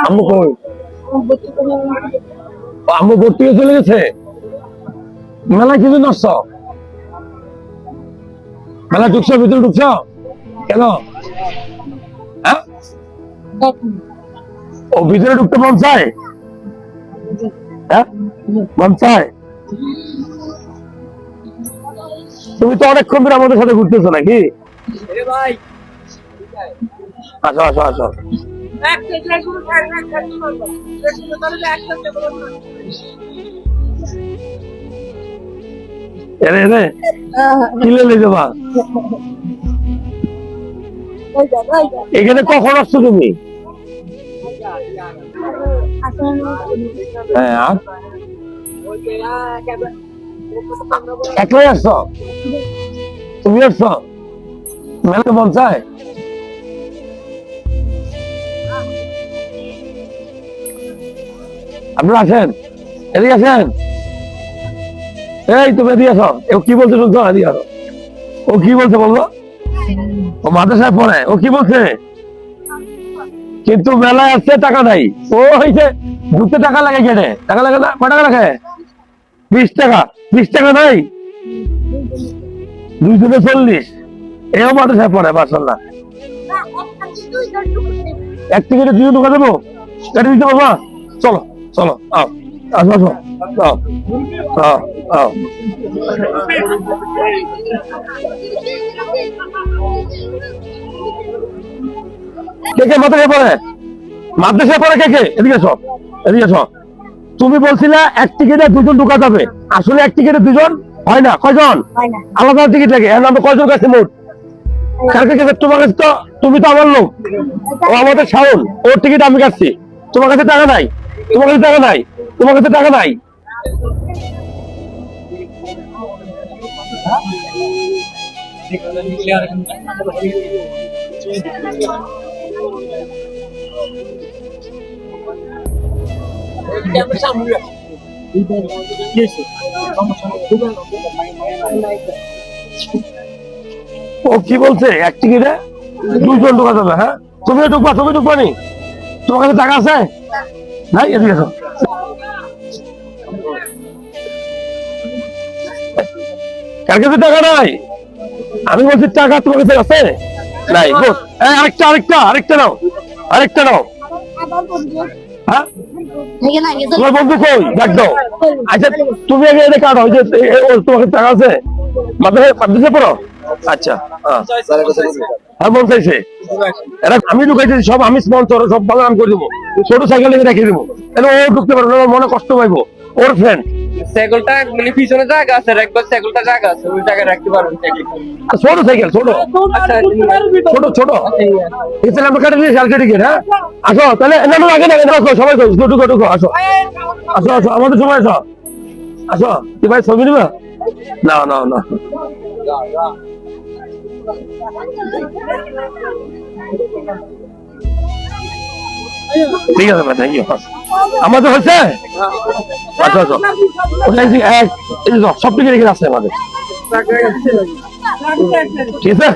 আম্মু কই? আম্মু ভর্তি হয়ে চলে গেছে। মেলায় কিছু নষ্ট, মেলা ঢুকছো, ভিতরে ঢুকছো কেন? হ্যাঁ, ও ভিতরে ঢুকতে মন চায়? হ্যাঁ, মন চায়। তুমি তো অনেকক্ষণ ধরে আমাদের সাথে ঘুরতেছো নাকি? আসো আসো আসো। এরে এরে কিলে লই যাবা? এখানে কখন আসছো তুমি? হ্যাঁ, আর একলাই আসছো? তুমি আসছো? মেলাতে মন চায়? আপনারা আসেন, এদিকে আসেন। এই তুমি এদিকে আসো। ও কি বলছে শুনছো? এদিকে আসো। ও কি বলছে বললো? ও মাদ্রাসায় পড়ে। ও কি বলছে? কিন্তু মেলায় আসছে, টাকা নাই। ও হয়েছে ঘুরতে টাকা লাগে, কেটে টাকা লাগে না? কয় টাকা লাগে? 20 টাকা। 20 টাকা নাই? 2 জনে 40। এও মাদ্রাসায় পড়ে, মাশাআল্লাহ। এক টিকিটে 2 ঢোকা দেবো? কেটে দিতে বাবা। চলো চলো, আও আসো আসো, আও আও আও। কে কে মাদ্রাসায় পড়ে? মাদ্রাসায় পড়ে কে কে? এদিকে এসো, এদিকে এসো। তুমি বলছিলে এক টিকিটে 2 জন ঢোকা যাবে, আসলে এক টিকিটে 2 জন হয় না। কয়জন? আলাদা টিকিট লাগে। এর নামে কয়জন কাছে মোট? কার কাছে? তোমার কাছে তো, তুমি তো আমার লোক। ও আমাদের শাওন, ওর টিকিট আমি কাটছি। তোমার কাছে টাকা নাই? তোমার কাছে টাকা নাই? তোমার কাছে টাকা নাই? ও কি বলছে? এক টিকিটে 2 জন ঢোকা যাবে? হ্যাঁ, তুমি ঢুকবা? তুমি ঢুকবা নি? তোমার কাছে টাকা আছে? নাই? এদিকে এসো। কার কাছে টাকা নাই? আমি বলছি টাকা তোমার কাছে আছে? নাই। আরেকটা আরেকটা আরেকটা নাও, আরেকটা নাও। হ্যাঁ, তোমার বন্ধু কই? ডাক দাও। আচ্ছা, তুমি আগে এটা কাটো। ওই যে তোমার কাছে টাকা আছে? মাদ্রাসায় পড়ো? আচ্ছা, হ্যাঁ মন চাইছে। এরা আমি ঢুকাইছি, সব আমি স্পন্সর, সব বাগান করে দেবো। ছোট সাইকেল রেখে দেবো, ও ঢুকতে পারবো না, মনে কষ্ট পাইবো। ওর ফ্রেন্ড সাইকেলটা মানে পিছনে জায়গা আছে, একবার সাইকেলটা জায়গা আছে, ওই জায়গায় রাখতে পারবেন সাইকেলটা। ছোট সাইকেল, ছোট আচ্ছা ছোট ছোট এখানে আমরা কাটে নিয়ে কালকে টিকিট। হ্যাঁ, আসো তাহলে। না না, আগে আগে আসো, সবাই ঢুকো ঢুকো ঢুকো, আসো আসো আসো, আমাদের সময় আসো। আসো, কি ভাই ছবি নিবা? না না না, ঠিক আছে ভাই, থ্যাংক ইউ। আমাদের হচ্ছে? আচ্ছা আচ্ছা, সব টিকিট এখানে আছে আমাদের, ঠিক আছে।